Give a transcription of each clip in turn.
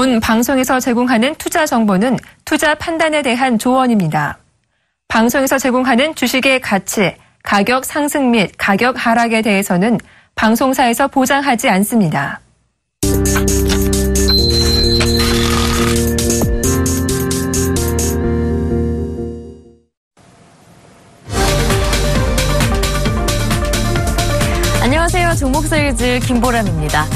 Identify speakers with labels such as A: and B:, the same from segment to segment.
A: 본 방송에서 제공하는 투자 정보는 투자 판단에 대한 조언입니다. 방송에서 제공하는 주식의 가치, 가격 상승 및 가격 하락에 대해서는 방송사에서 보장하지 않습니다.
B: 안녕하세요. 종목세일즈 김보람입니다.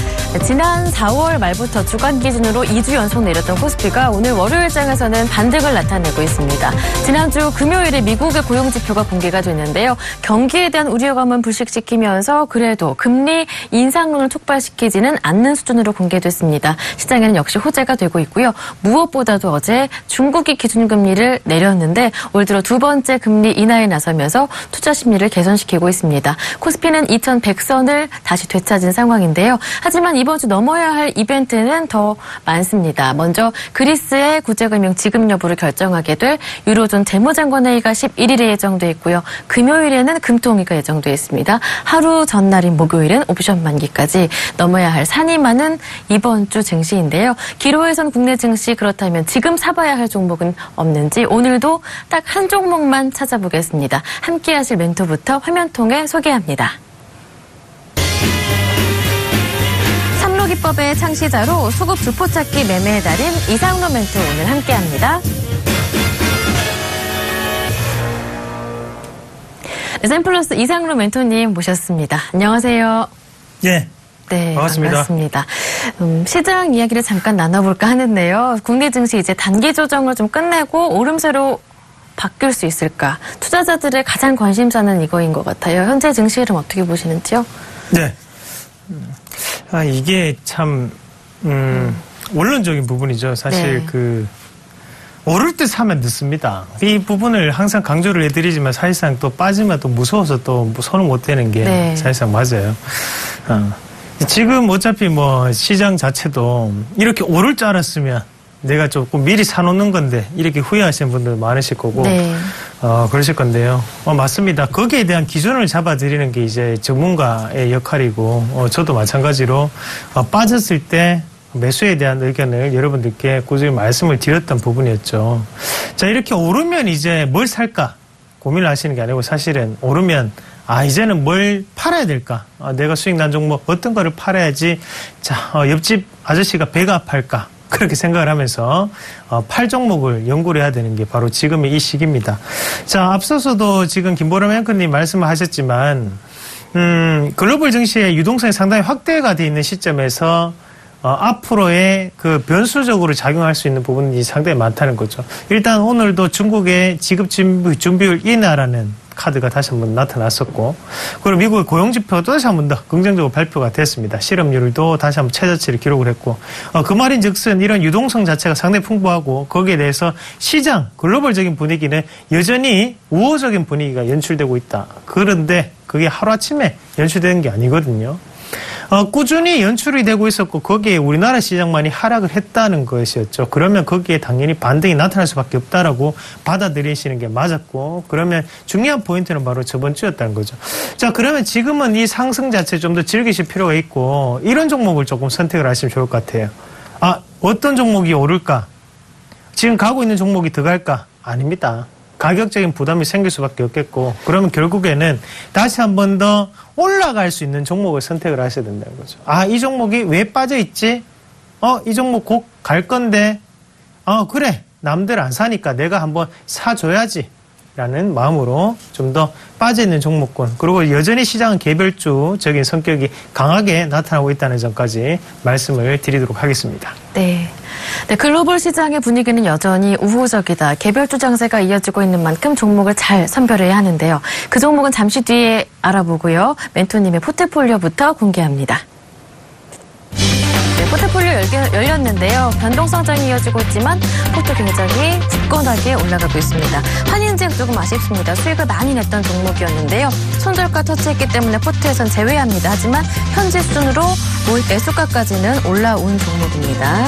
B: 지난 4월 말부터 주간 기준으로 2주 연속 내렸던 코스피가 오늘 월요일장에서는 반등을 나타내고 있습니다. 지난주 금요일에 미국의 고용지표가 공개가 됐는데요. 경기에 대한 우려감은 불식시키면서 그래도 금리 인상론을 촉발시키지는 않는 수준으로 공개됐습니다. 시장에는 역시 호재가 되고 있고요. 무엇보다도 어제 중국이 기준금리를 내렸는데 올 들어 두 번째 금리 인하에 나서면서 투자 심리를 개선시키고 있습니다. 코스피는 2100선을 다시 되찾은 상황인데요. 하지만 이번 주 넘어야 할 이벤트는 더 많습니다. 먼저 그리스의 구제금융 지급 여부를 결정하게 될 유로존 재무장관회의가 11일에 예정돼 있고요. 금요일에는 금통위가 예정돼 있습니다. 하루 전날인 목요일은 옵션 만기까지 넘어야 할 산이 많은 이번 주 증시인데요. 기로에선 국내 증시 그렇다면 지금 사봐야 할 종목은 없는지 오늘도 딱 한 종목만 찾아보겠습니다. 함께 하실 멘토부터 화면 통해 소개합니다. 기법의 창시자로 수급 주포찾기 매매의 달인 이상로 멘토 오늘 함께합니다. 샘플러스 이상로 멘토님 모셨습니다. 안녕하세요.
C: 예.
B: 네,
C: 반갑습니다.
B: 반갑습니다. 시장 이야기를 잠깐 나눠볼까 하는데요. 국내 증시 이제 단기 조정을 좀 끝내고 오름세로 바뀔 수 있을까? 투자자들의 가장 관심사는 이거인 것 같아요. 현재 증시 흐름 어떻게 보시는지요?
C: 네. 이게 참, 원론적인 부분이죠. 사실
B: 네.
C: 오를 때 사면 늦습니다. 이 부분을 항상 강조를 해드리지만 사실상 또 빠지면 또 무서워서 또 손을 못 대는 게
B: 네.
C: 사실상 맞아요. 지금 어차피 시장 자체도 이렇게 오를 줄 알았으면 내가 조금 미리 사놓는 건데 이렇게 후회하시는 분들 많으실 거고
B: 네.
C: 그러실 건데요. 맞습니다. 거기에 대한 기준을 잡아드리는 게 이제 전문가의 역할이고 저도 마찬가지로 빠졌을 때 매수에 대한 의견을 여러분들께 꾸준히 말씀을 드렸던 부분이었죠. 자, 이렇게 오르면 이제 뭘 살까 고민을 하시는 게 아니고 사실은 오르면 이제는 뭘 팔아야 될까? 내가 수익 난 종목 어떤 거를 팔아야지 옆집 아저씨가 배가 아플까? 그렇게 생각을 하면서 팔 종목을 연구를 해야 되는 게 바로 지금의 이 시기입니다. 자, 앞서서도 지금 김보람 앵커님 말씀을 하셨지만 글로벌 증시의 유동성이 상당히 확대가 되어 있는 시점에서 앞으로의 그 변수적으로 작용할 수 있는 부분이 상당히 많다는 거죠. 일단 오늘도 중국의 지급 준비율 인하라는 카드가 다시 한번 나타났었고, 그리고 미국의 고용지표도 다시 한번 더 긍정적으로 발표가 됐습니다. 실업률도 다시 한번 최저치를 기록을 했고, 그 말인즉슨 이런 유동성 자체가 상당히 풍부하고 거기에 대해서 시장 글로벌적인 분위기는 여전히 우호적인 분위기가 연출되고 있다. 그런데 그게 하루아침에 연출되는 게 아니거든요. 꾸준히 연출이 되고 있었고 거기에 우리나라 시장만이 하락을 했다는 것이었죠. 그러면 거기에 당연히 반등이 나타날 수밖에 없다라고 받아들이시는 게 맞았고, 그러면 중요한 포인트는 바로 저번 주였다는 거죠. 자, 그러면 지금은 이 상승 자체 좀 더 즐기실 필요가 있고 이런 종목을 조금 선택을 하시면 좋을 것 같아요. 어떤 종목이 오를까? 지금 가고 있는 종목이 더 갈까? 아닙니다. 가격적인 부담이 생길 수밖에 없겠고, 그러면 결국에는 다시 한 번 더 올라갈 수 있는 종목을 선택을 하셔야 된다는 거죠. 이 종목이 왜 빠져있지? 이 종목 곧 갈 건데, 그래. 남들 안 사니까 내가 한번 사줘야지. 라는 마음으로 좀 더 빠져있는 종목군, 그리고 여전히 시장은 개별주적인 성격이 강하게 나타나고 있다는 점까지 말씀을 드리도록 하겠습니다.
B: 네. 글로벌 시장의 분위기는 여전히 우호적이다. 개별주 장세가 이어지고 있는 만큼 종목을 잘 선별해야 하는데요. 그 종목은 잠시 뒤에 알아보고요. 멘토님의 포트폴리오부터 공개합니다. 포트폴리오 열렸는데요. 변동성장이 이어지고 있지만 포트 굉장히 굳건하게 올라가고 있습니다. 환인제약 조금 아쉽습니다. 수익을 많이 냈던 종목이었는데요. 손절가 터치했기 때문에 포트에선 제외합니다. 하지만 현재 수준으로 매수가까지는 올라온 종목입니다.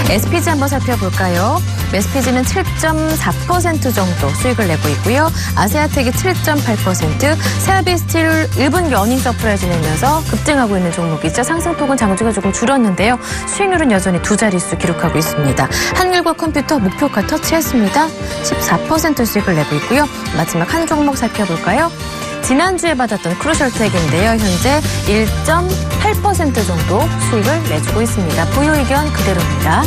B: SPG 한번 살펴볼까요? SPG는 7.4% 정도 수익을 내고 있고요. 아세아텍이 7.8%, 세아비스틸 1분기 어닝 서프라이즈 내면서 급등하고 있는 종목이죠. 상승폭은 장중에 조금 줄었는데요. 수익 수익률은 여전히 두 자릿수 기록하고 있습니다. 한글과 컴퓨터 목표가 터치했습니다. 14% 수익을 내고 있고요. 마지막 한 종목 살펴볼까요? 지난주에 받았던 크루셜텍인데요. 현재 1.8% 정도 수익을 내주고 있습니다. 보유 의견 그대로입니다.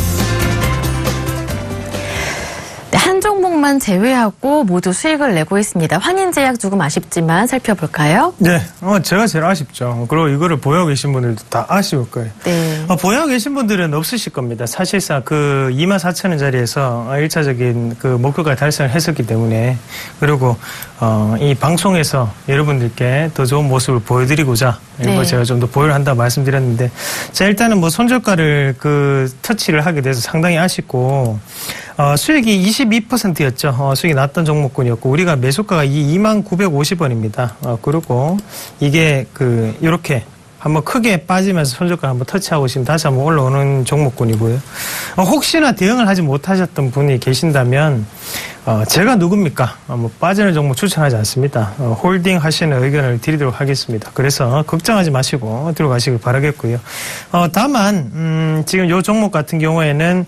B: 한 종목만 제외하고 모두 수익을 내고 있습니다. 환인제약 조금 아쉽지만 살펴볼까요?
C: 네, 제가 제일 아쉽죠. 그리고 이거를 보유하고 계신 분들도 다 아쉬울 거예요.
B: 네.
C: 보유하고 계신 분들은 없으실 겁니다. 사실상 그 24,000원짜리에서 1차적인 그 목표까지 달성을 했었기 때문에, 그리고 이 방송에서 여러분들께 더 좋은 모습을 보여드리고자 이거 제가 좀 더 보유를 한다 말씀드렸는데, 자, 일단은 뭐 손절가를 그 터치를 하게 돼서 상당히 아쉽고, 수익이 22%였죠. 수익이 났던 종목군이었고, 우리가 매수가가 29,50원입니다. 그리고 이게 요렇게 한번 크게 빠지면서 손절가 한번 터치하고 지금 다시 한번 올라오는 종목군이고요. 혹시나 대응을 하지 못하셨던 분이 계신다면, 제가 누굽니까? 뭐 빠지는 종목 추천하지 않습니다. 홀딩 하시는 의견을 드리도록 하겠습니다. 그래서 걱정하지 마시고 들어가시길 바라겠고요. 다만 지금 요 종목 같은 경우에는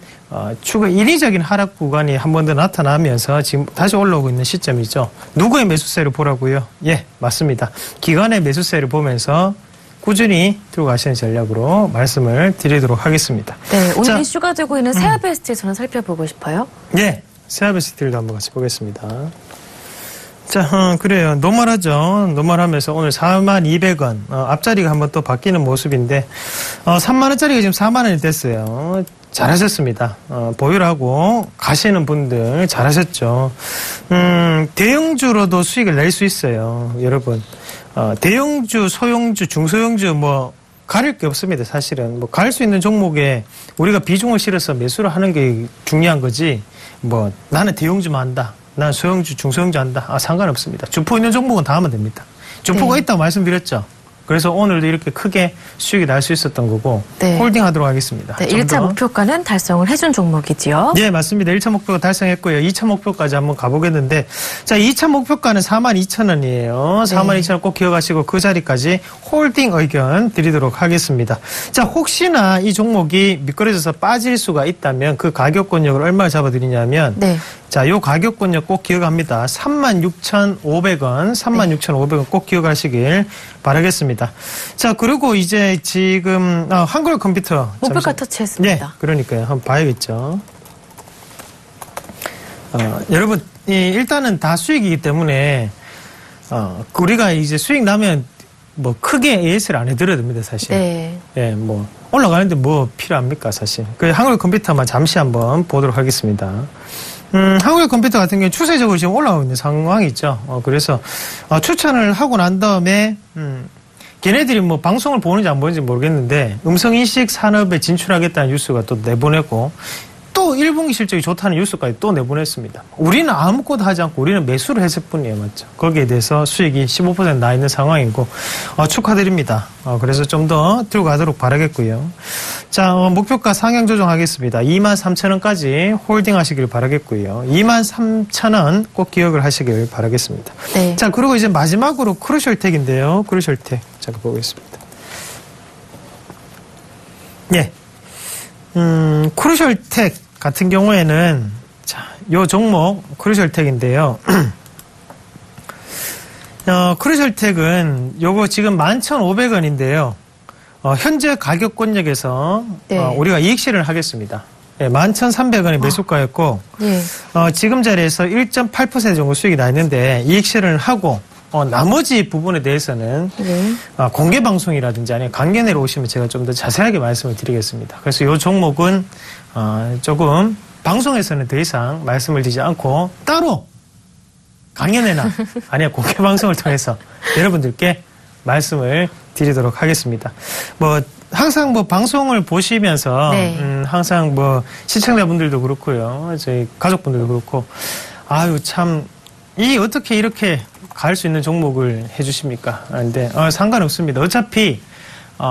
C: 추가 인위적인 하락 구간이 한 번 더 나타나면서 지금 다시 올라오고 있는 시점이죠. 누구의 매수세를 보라고요? 예, 맞습니다. 기관의 매수세를 보면서 꾸준히 들어가시는 전략으로 말씀을 드리도록 하겠습니다.
B: 네, 오늘 이슈가 되고 있는 세아베스트 저는 살펴보고 싶어요.
C: 네, 세아베스트를 한번 같이 보겠습니다. 자, 그래요. 노멀하죠. 노멀하면서 오늘 42,200원. 앞자리가 한번 또 바뀌는 모습인데, 3만원짜리가 지금 4만원이 됐어요. 잘하셨습니다. 보유를 하고 가시는 분들 잘하셨죠. 대형주로도 수익을 낼 수 있어요. 여러분. 대형주, 소형주, 중소형주 뭐 가릴 게 없습니다. 사실은 뭐 갈 수 있는 종목에 우리가 비중을 실어서 매수를 하는 게 중요한 거지. 뭐 나는 대형주만 한다. 난 소형주, 중소형주 한다. 상관없습니다. 주포 있는 종목은 다 하면 됩니다. 주포가 있다고 말씀드렸죠. 그래서 오늘도 이렇게 크게 수익이 날 수 있었던 거고, 홀딩하도록 하겠습니다.
B: 네, 1차 목표가는 달성을 해준 종목이지요.
C: 네, 맞습니다. 1차 목표가 달성했고요. 2차 목표까지 한번 가보겠는데, 자, 2차 목표가는 42,000원이에요. 42,000원 꼭 기억하시고 그 자리까지 홀딩 의견 드리도록 하겠습니다. 자, 혹시나 이 종목이 미끄러져서 빠질 수가 있다면 그 가격권역을 얼마 잡아드리냐면, 자, 요 가격권역 꼭 기억합니다. 36,500원, 36,500원 꼭 기억하시길 바라겠습니다. 자, 그리고 이제 지금 한글 컴퓨터
B: 목표가 터치했습니다.
C: 네, 그러니까요. 한번 봐야겠죠. 여러분, 일단은 다 수익이기 때문에 우리가 이제 수익 나면 뭐 크게 AS를 안 해드려야 됩니다, 사실.
B: 네.
C: 예, 뭐 올라가는데 뭐 필요합니까, 사실. 그 한글 컴퓨터만 잠시 한번 보도록 하겠습니다. 한글 컴퓨터 같은 경우는 추세적으로 지금 올라오고 있는 상황이죠. 그래서 추천을 하고 난 다음에 걔네들이 뭐 방송을 보는지 안 보는지 모르겠는데 음성인식 산업에 진출하겠다는 뉴스가 또 내보냈고, 또 1분기 실적이 좋다는 뉴스까지 또 내보냈습니다. 우리는 아무것도 하지 않고 우리는 매수를 했을 뿐이에요. 맞죠? 거기에 대해서 수익이 15% 나 있는 상황이고, 축하드립니다. 그래서 좀 더 들어가도록 바라겠고요. 자, 목표가 상향 조정하겠습니다. 23,000원까지 홀딩 하시길 바라겠고요. 23,000원 꼭 기억을 하시길 바라겠습니다.
B: 네.
C: 자, 그리고 이제 마지막으로 크루셜텍인데요. 크루셜텍. 잠깐 보겠습니다. 예. 크루셜텍 같은 경우에는, 자, 요 종목, 크루셜텍인데요. 크루셜텍은 요거 지금 11,500원인데요. 현재 가격권역에서 우리가 이익 실현을 하겠습니다. 예, 11,300원의 매수가였고, 지금 자리에서 1.8% 정도 수익이 나 있는데 이익 실현을 하고, 나머지 부분에 대해서는 공개 방송이라든지 아니면 강연 내로 오시면 제가 좀 더 자세하게 말씀을 드리겠습니다. 그래서 이 종목은 조금 방송에서는 더 이상 말씀을 드리지 않고 따로 강연회나 아니면 공개 방송을 통해서 여러분들께 말씀을 드리도록 하겠습니다. 뭐 항상 뭐 방송을 보시면서 항상 뭐 시청자분들도 그렇고요, 저희 가족분들도 그렇고, 아유 참 이 어떻게 이렇게 갈 수 있는 종목을 해주십니까? 근데 상관없습니다. 어차피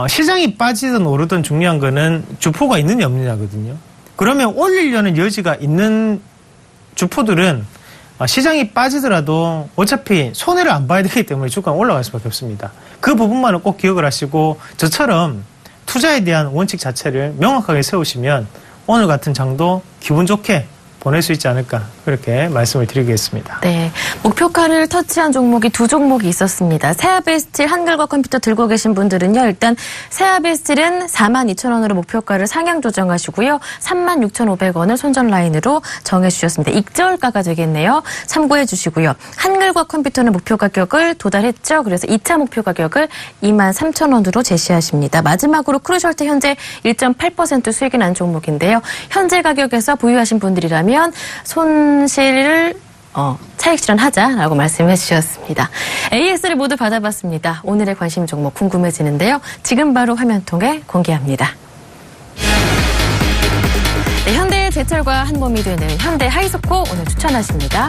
C: 시장이 빠지든 오르든 중요한 거는 주포가 있느냐 없느냐거든요. 그러면 올리려는 여지가 있는 주포들은 시장이 빠지더라도 어차피 손해를 안 봐야 되기 때문에 주가가 올라갈 수밖에 없습니다. 그 부분만은 꼭 기억을 하시고, 저처럼 투자에 대한 원칙 자체를 명확하게 세우시면 오늘 같은 장도 기분 좋게 보낼 수 있지 않을까 그렇게 말씀을 드리겠습니다.
B: 네, 목표가를 터치한 종목이 두 종목이 있었습니다. 세아베스틸 한글과 컴퓨터 들고 계신 분들은요. 일단 세아베스틸은 42,000원으로 목표가를 상향 조정하시고요. 36,500원을 손절 라인으로 정해주셨습니다. 익절가가 되겠네요. 참고해 주시고요. 한글과 컴퓨터는 목표 가격을 도달했죠. 그래서 2차 목표 가격을 23,000원으로 제시하십니다. 마지막으로 크루셜트 현재 1.8% 수익이 난 종목인데요. 현재 가격에서 보유하신 분들이라면 손실을 차익 실현하자라고 말씀해 주셨습니다. AS를 모두 받아봤습니다. 오늘의 관심 종목 궁금해지는데요. 지금 바로 화면 통해 공개합니다. 네, 현대제철과 한몸이 되는 현대하이스코 오늘 추천하십니다.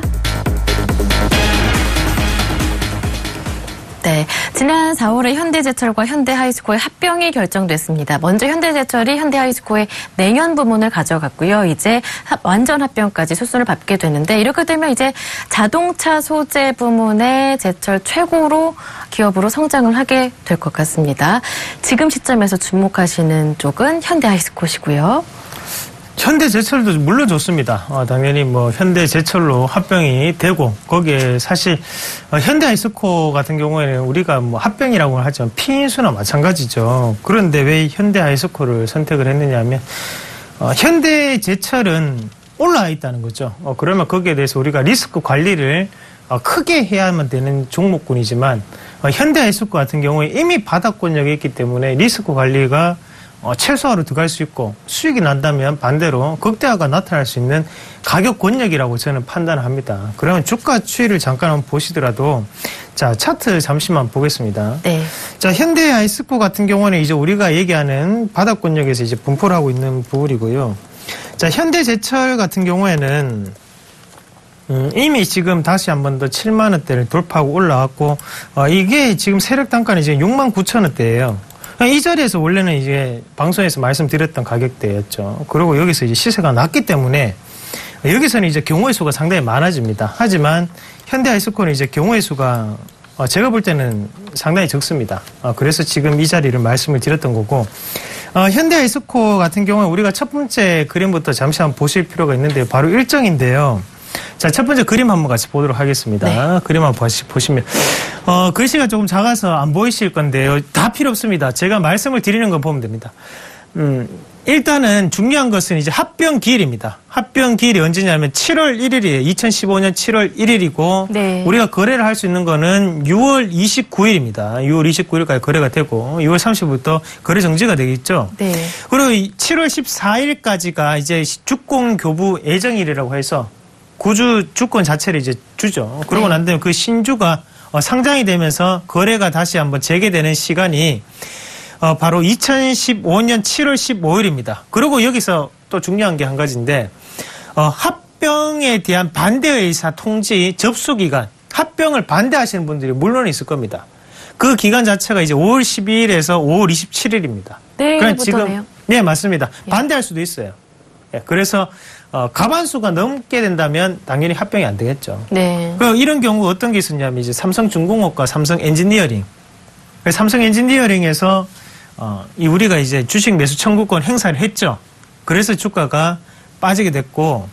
B: 네, 지난 4월에 현대제철과 현대하이스코의 합병이 결정됐습니다. 먼저 현대제철이 현대하이스코의 냉연 부문을 가져갔고요. 이제 완전 합병까지 수순을 밟게 되는데 이렇게 되면 이제 자동차 소재 부문의 제철 최고로 기업으로 성장을 하게 될 것 같습니다. 지금 시점에서 주목하시는 쪽은 현대하이스코시고요.
C: 현대제철도 물론 좋습니다. 당연히 뭐 현대제철로 합병이 되고 거기에 사실 현대하이스코 같은 경우에는 우리가 뭐 합병이라고 하지만 피인수나 마찬가지죠. 그런데 왜 현대하이스코를 선택을 했느냐면 현대제철은 올라와 있다는 거죠. 그러면 거기에 대해서 우리가 리스크 관리를 크게 해야만 되는 종목군이지만 현대하이스코 같은 경우에 이미 바닥권역에 있기 때문에 리스크 관리가 최소화로 들어갈 수 있고 수익이 난다면 반대로 극대화가 나타날 수 있는 가격 권역이라고 저는 판단을 합니다. 그러면 주가 추이를 잠깐 한번 보시더라도 자 차트 잠시만 보겠습니다.
B: 네.
C: 자 현대하이스코 같은 경우는 이제 우리가 얘기하는 바닥권역에서 이제 분포를 하고 있는 부분이고요. 자 현대제철 같은 경우에는 이미 지금 다시 한 번 더 7만 원대를 돌파하고 올라왔고 이게 지금 세력 단가는 이제 6만 9천 원대예요. 이 자리에서 원래는 이제 방송에서 말씀드렸던 가격대였죠. 그리고 여기서 이제 시세가 낮기 때문에 여기서는 이제 경우의 수가 상당히 많아집니다. 하지만 현대하이스코는 이제 경우의 수가 제가 볼 때는 상당히 적습니다. 그래서 지금 이 자리를 말씀을 드렸던 거고 현대하이스코 같은 경우에 우리가 첫 번째 그림부터 잠시 한번 보실 필요가 있는데요. 바로 일정인데요. 자, 첫 번째 그림 한번 같이 보도록 하겠습니다. 네. 그림 한번 보시면 글씨가 조금 작아서 안 보이실 건데요. 다 필요 없습니다. 제가 말씀을 드리는 거 보면 됩니다. 일단은 중요한 것은 이제 합병 기일입니다. 합병 기일이 언제냐면 7월 1일이에요. 2015년 7월 1일이고 네. 우리가 거래를 할 수 있는 거는 6월 29일입니다. 6월 29일까지 거래가 되고 6월 30일부터 거래 정지가 되겠죠. 네. 그리고 7월 14일까지가 이제 주권 교부 예정일이라고 해서 구주 주권 자체를 이제 주죠. 그러고 난 다음에 그 신주가 상장이 되면서 거래가 다시 한번 재개되는 시간이 바로 2015년 7월 15일입니다. 그리고 여기서 또 중요한 게 한 가지인데 합병에 대한 반대 의사 통지 접수 기간, 합병을 반대하시는 분들이 물론 있을 겁니다. 그 기간 자체가 이제 5월 12일에서 5월 27일입니다.
B: 내일부터네요.
C: 네, 맞습니다. 반대할 수도 있어요. 그래서 가반수가 넘게 된다면 당연히 합병이 안 되겠죠. 네. 이런 경우 어떤 게 있었냐면 이제 삼성중공업과 삼성엔지니어링. 삼성엔지니어링에서 우리가 이제 주식 매수 청구권 행사를 했죠. 그래서 주가가 빠지게 됐고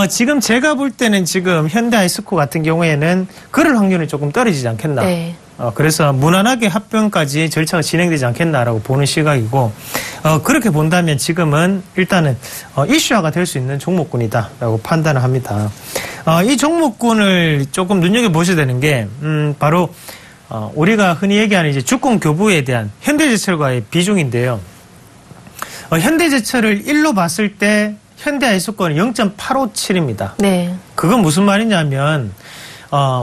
C: 지금 제가 볼 때는 지금 현대하이스코 같은 경우에는 그럴 확률이 조금 떨어지지 않겠나. 네. 그래서 무난하게 합병까지 절차가 진행되지 않겠나라고 보는 시각이고 그렇게 본다면 지금은 일단은 이슈화가 될 수 있는 종목군이다라고 판단을 합니다. 이 종목군을 조금 눈여겨보셔야 되는 게 바로 우리가 흔히 얘기하는 이제 주권 교부에 대한 현대제철과의 비중인데요. 현대제철을 1로 봤을 때 현대하이스코는 0.857입니다. 네. 그건 무슨 말이냐면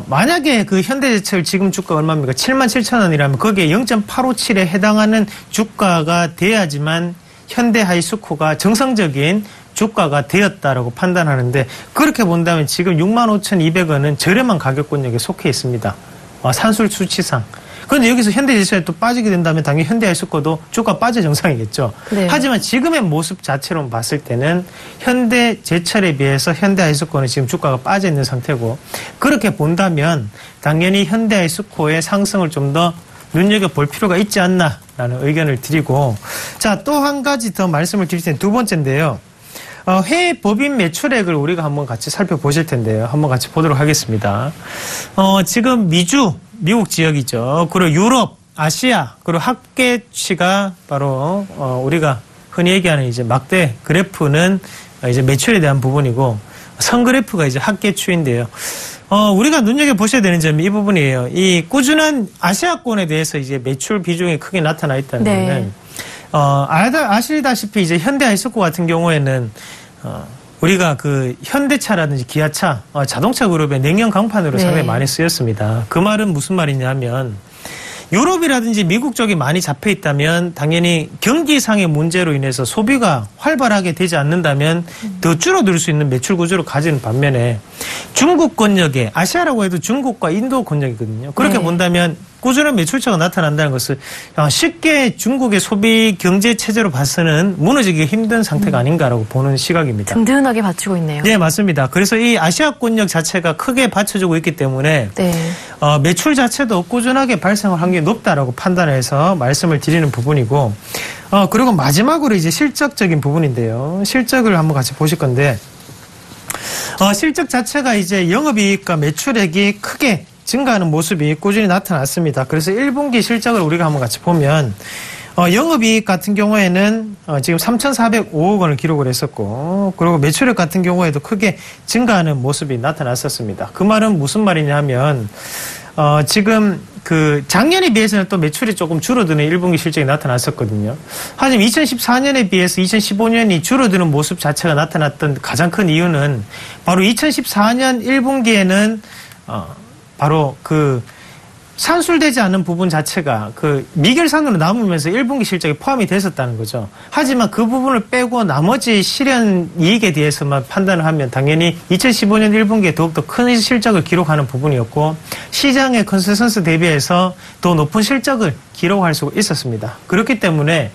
C: 만약에 그 현대제철 지금 주가 얼마입니까? 77,000원이라면 거기에 0.857에 해당하는 주가가 돼야지만 현대하이스코가 정상적인 주가가 되었다라고 판단하는데 그렇게 본다면 지금 65,200원은 저렴한 가격권역에 속해 있습니다. 산술 수치상. 그런데 여기서 현대제철이 또 빠지게 된다면 당연히 현대하이스코도 주가 빠져 정상이겠죠. 네. 하지만 지금의 모습 자체로 봤을 때는 현대제철에 비해서 현대하이스코는 지금 주가가 빠져 있는 상태고 그렇게 본다면 당연히 현대하이스코의 상승을 좀 더 눈여겨볼 필요가 있지 않나 라는 의견을 드리고, 자, 또 한 가지 더 말씀을 드릴 텐데, 두 번째인데요. 해외 법인 매출액을 우리가 한번 같이 살펴보실 텐데요. 한번 같이 보도록 하겠습니다. 지금 미국 지역이죠. 그리고 유럽, 아시아, 그리고 합계치가 바로, 우리가 흔히 얘기하는 이제 막대 그래프는 이제 매출에 대한 부분이고, 선 그래프가 이제 합계추인데요. 우리가 눈여겨보셔야 되는 점이 이 부분이에요. 이 꾸준한 아시아권에 대해서 이제 매출 비중이 크게 나타나 있다는 거는, 아시다시피 이제 현대 아이스코 같은 경우에는, 우리가 그 현대차라든지 기아차, 자동차 그룹의 냉연 강판으로 상당히 많이 쓰였습니다. 그 말은 무슨 말이냐면, 유럽이라든지 미국 쪽이 많이 잡혀 있다면 당연히 경기상의 문제로 인해서 소비가 활발하게 되지 않는다면 더 줄어들 수 있는 매출 구조를 가지는 반면에 중국 권역에 아시아라고 해도 중국과 인도 권역이거든요. 그렇게 본다면 꾸준한 매출처가 나타난다는 것을 쉽게 중국의 소비 경제 체제로 봐서는 무너지기 힘든 상태가 아닌가라고 보는 시각입니다.
B: 든든하게 받치고 있네요.
C: 네, 맞습니다. 그래서 이 아시아 권역 자체가 크게 받쳐주고 있기 때문에 매출 자체도 꾸준하게 발생할 확률이 높다라고 판단해서 말씀을 드리는 부분이고, 그리고 마지막으로 이제 실적적인 부분인데요. 실적을 한번 같이 보실 건데, 실적 자체가 이제 영업이익과 매출액이 크게 증가하는 모습이 꾸준히 나타났습니다. 그래서 1분기 실적을 우리가 한번 같이 보면, 영업이익 같은 경우에는 지금 3,405억 원을 기록을 했었고, 그리고 매출액 같은 경우에도 크게 증가하는 모습이 나타났었습니다. 그 말은 무슨 말이냐면, 지금 그 작년에 비해서는 또 매출이 조금 줄어드는 1분기 실적이 나타났었거든요. 하지만 2014년에 비해서 2015년이 줄어드는 모습 자체가 나타났던 가장 큰 이유는 바로 2014년 1분기에는 바로 그 산술되지 않은 부분 자체가 그 미결산으로 남으면서 1분기 실적에 포함이 됐었다는 거죠. 하지만 그 부분을 빼고 나머지 실현 이익에 대해서만 판단을 하면 당연히 2015년 1분기에 더욱더 큰 실적을 기록하는 부분이었고, 시장의 컨센서스 대비해서 더 높은 실적을 기록할 수 있었습니다. 그렇기 때문에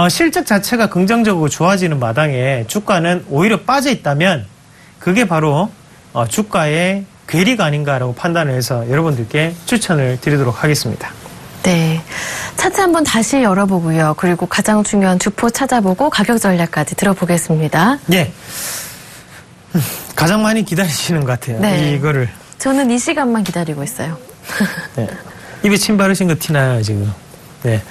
C: 실적 자체가 긍정적으로 좋아지는 마당에 주가는 오히려 빠져 있다면 그게 바로 주가의 괴리가 아닌가라고 판단을 해서 여러분들께 추천을 드리도록 하겠습니다.
B: 네. 차트 한번 다시 열어보고요. 그리고 가장 중요한 주포 찾아보고 가격 전략까지 들어보겠습니다.
C: 네. 가장 많이 기다리시는 것 같아요.
B: 네.
C: 이거를.
B: 저는 이 시간만 기다리고 있어요.
C: 네. 입에 침 바르신 거 티나요, 지금. 네.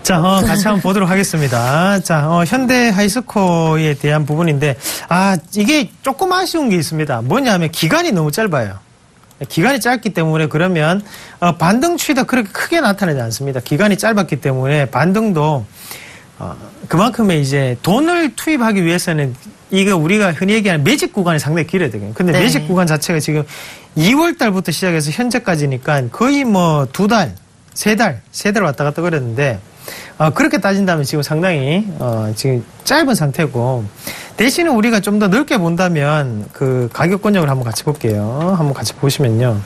C: 자, 같이 한번 보도록 하겠습니다. 자, 현대 하이스코어에 대한 부분인데, 이게 조금 아쉬운 게 있습니다. 뭐냐면 기간이 너무 짧아요. 기간이 짧기 때문에 그러면 반등 추이가 그렇게 크게 나타나지 않습니다. 기간이 짧았기 때문에 반등도 그만큼의 이제 돈을 투입하기 위해서는 이거 우리가 흔히 얘기하는 매직 구간이 상당히 길어야 되거든요. 근데 매직 구간 자체가 지금 2월 달부터 시작해서 현재까지니까 거의 뭐 2달, 3달 왔다 갔다 그랬는데, 그렇게 따진다면 지금 상당히, 지금 짧은 상태고, 대신에 우리가 좀 더 넓게 본다면 그 가격 권역을 한번 같이 볼게요. 한번 같이 보시면요.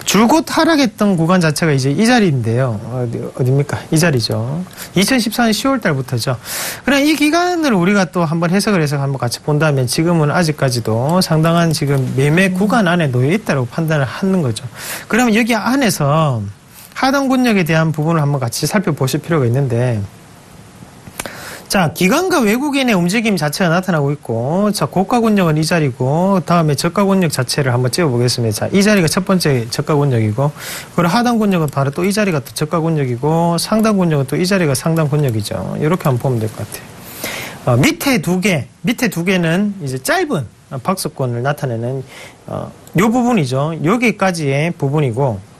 C: 줄곧 하락했던 구간 자체가 이제 이 자리인데요. 어디입니까? 이 자리죠. 2014년 10월 달부터죠. 그럼 이 기간을 우리가 또 한번 해석을 해서 한번 같이 본다면 지금은 아직까지도 상당한 지금 매매 구간 안에 놓여 있다고 판단을 하는 거죠. 그러면 여기 안에서 하단 권역에 대한 부분을 한번 같이 살펴보실 필요가 있는데, 자, 기관과 외국인의 움직임 자체가 나타나고 있고, 자, 고가 권역은 이 자리고, 다음에 저가 권역 자체를 한번 찍어보겠습니다. 자, 이 자리가 첫 번째 저가 권역이고, 그리고 하단 권역은 바로 또 이 자리가 또 저가 권역이고, 상단 권역은 또 이 자리가 상단 권역이죠. 이렇게 한번 보면 될 것 같아요. 밑에 두 개는 이제 짧은 박스권을 나타내는, 요 부분이죠. 여기까지의 부분이고,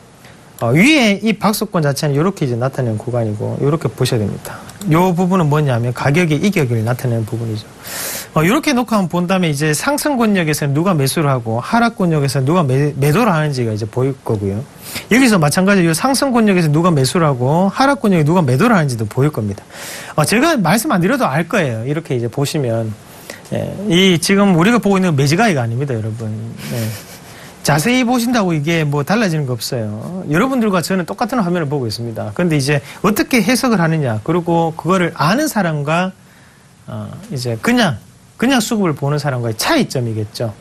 C: 위에 이 박스권 자체는 이렇게 이제 나타내는 구간이고, 이렇게 보셔야 됩니다. 이 부분은 뭐냐면 가격의 이격을 나타내는 부분이죠. 이렇게 놓고 한번 본다면 이제 상승 권역에서는 누가 매수를 하고 하락 권역에서는 누가 매도를 하는지가 이제 보일 거고요. 여기서 마찬가지로 이 상승 권역에서 누가 매수를 하고 하락 권역에 누가 매도를 하는지도 보일 겁니다. 제가 말씀 안 드려도 알 거예요. 이렇게 이제 보시면. 이 지금 우리가 보고 있는 매지가이가 아닙니다, 여러분. 자세히 보신다고 이게 뭐 달라지는 거 없어요. 여러분들과 저는 똑같은 화면을 보고 있습니다. 그런데 이제 어떻게 해석을 하느냐, 그리고 그거를 아는 사람과 이제 그냥 수급을 보는 사람과의 차이점이겠죠.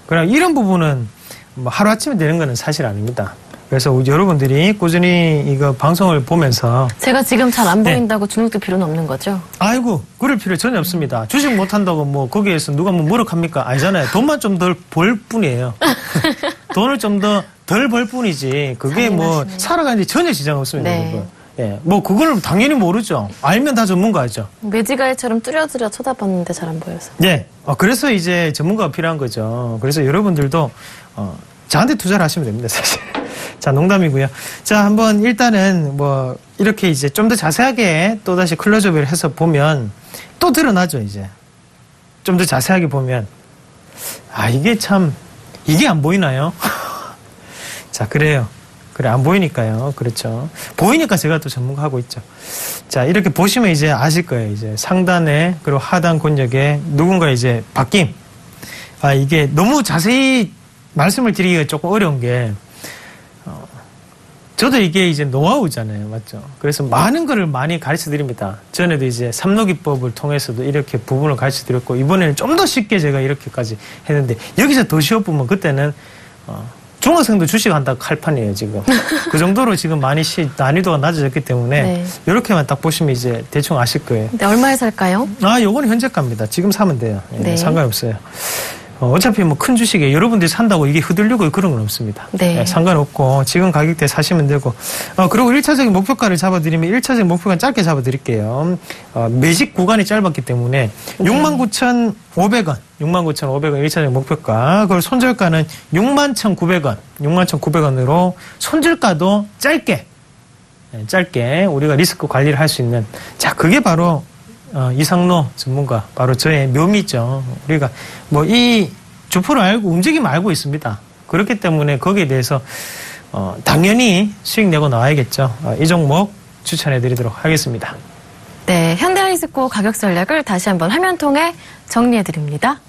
C: 그럼 이런 부분은 뭐 하루아침에 되는 거는 사실 아닙니다. 그래서 여러분들이 꾸준히 이거 방송을 보면서
B: 제가 지금 잘 안 보인다고 주눅들 필요는 없는 거죠?
C: 아이고 그럴 필요 전혀 없습니다. 주식 못한다고 뭐 거기에서 누가 뭐 뭐라합니까? 아니잖아요. 돈만 좀 덜 벌 뿐이에요. 돈을 좀 더 덜 벌 뿐이지 그게 뭐 살아가는데 전혀 지장 없습니다.
B: 네.
C: 예, 뭐 그걸 당연히 모르죠. 알면 다 전문가죠.
B: 매지가이처럼 뚜려뚜려 쳐다봤는데 잘 안 보여서.
C: 네, 그래서 이제 전문가가 필요한 거죠. 그래서 여러분들도 저한테 투자를 하시면 됩니다, 사실. 자, 농담이고요. 자, 한번 일단은 뭐 이렇게 이제 좀 더 자세하게 또 다시 클로즈업을 해서 보면 또 드러나죠, 이제. 좀 더 자세하게 보면 이게 참 이게 안 보이나요? 자, 그래요. 그래, 안 보이니까요. 그렇죠. 보이니까 제가 또 전문가하고 있죠. 자, 이렇게 보시면 이제 아실 거예요. 이제 상단에, 그리고 하단 권역에 누군가 이제 바뀜. 이게 너무 자세히 말씀을 드리기가 조금 어려운 게, 저도 이게 이제 노하우잖아요. 맞죠? 그래서 많은 거를 많이 가르쳐 드립니다. 전에도 이제 삼노기법을 통해서도 이렇게 부분을 가르쳐 드렸고, 이번에는 좀 더 쉽게 제가 이렇게까지 했는데, 여기서 더 쉬워보면 그때는, 중학생도 주식한다고 할 판이에요, 지금. 그 정도로 지금 많이 난이도가 낮아졌기 때문에, 네. 이렇게만 딱 보시면 이제 대충 아실 거예요.
B: 근데 얼마에 살까요?
C: 요거는 현재가입니다. 지금 사면 돼요.
B: 네.
C: 상관없어요. 어차피 뭐 큰 주식에 여러분들이 산다고 이게 흔들리고 그런 건 없습니다.
B: 네.
C: 네, 상관없고 지금 가격대에 사시면 되고 그리고 1차적인 목표가를 잡아드리면 1차적인 목표가는 짧게 잡아드릴게요. 매직 구간이 짧았기 때문에 69,500원 69,500원 1차적인 목표가 그리고 손절가는 61,900원 61,900원으로 손절가도 짧게 우리가 리스크 관리를 할 수 있는 자 그게 바로 이상로 전문가 바로 저의 묘미죠. 우리가 뭐 이 주포를 알고 움직임을 알고 있습니다. 그렇기 때문에 거기에 대해서 당연히 수익 내고 나와야겠죠. 이 종목 추천해 드리도록 하겠습니다.
B: 네, 현대하이스코 가격 전략을 다시 한번 화면 통해 정리해 드립니다.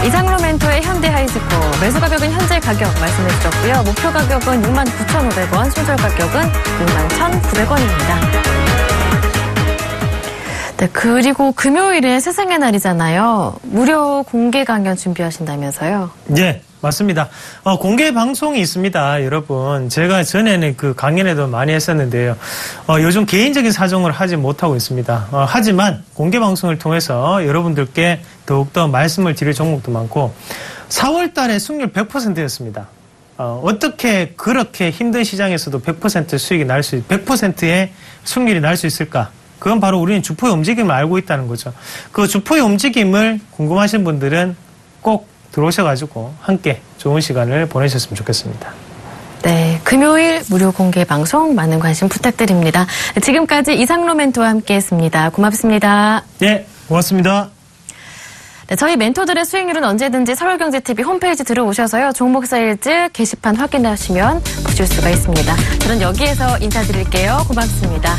B: 이상로 멘토의 현대하이스코 매수 가격은 현재 가격 말씀해 주셨고요. 목표 가격은 69,500원, 손절 가격은 61,900원입니다. 네, 그리고 금요일은 세상의 날이잖아요. 무료 공개 강연 준비하신다면서요?
C: 네, 맞습니다. 공개 방송이 있습니다, 여러분. 제가 전에는 그 강연에도 많이 했었는데요. 요즘 개인적인 사정을 하지 못하고 있습니다. 하지만 공개 방송을 통해서 여러분들께 더욱더 말씀을 드릴 종목도 많고 4월 달에 승률 100%였습니다. 어떻게 그렇게 힘든 시장에서도 100% 수익이 날 수, 100%의 승률이 날 수 있을까? 그건 바로 우리는 주포의 움직임을 알고 있다는 거죠. 그 주포의 움직임을 궁금하신 분들은 꼭 들어오셔가지고 함께 좋은 시간을 보내셨으면 좋겠습니다.
B: 네, 금요일 무료 공개 방송 많은 관심 부탁드립니다. 지금까지 이상로 멘토와 함께했습니다. 고맙습니다.
C: 네, 고맙습니다.
B: 네, 저희 멘토들의 수익률은 언제든지 서울경제TV 홈페이지 들어오셔서요. 종목 사일즈 게시판 확인하시면 보실 수가 있습니다. 저는 여기에서 인사드릴게요. 고맙습니다.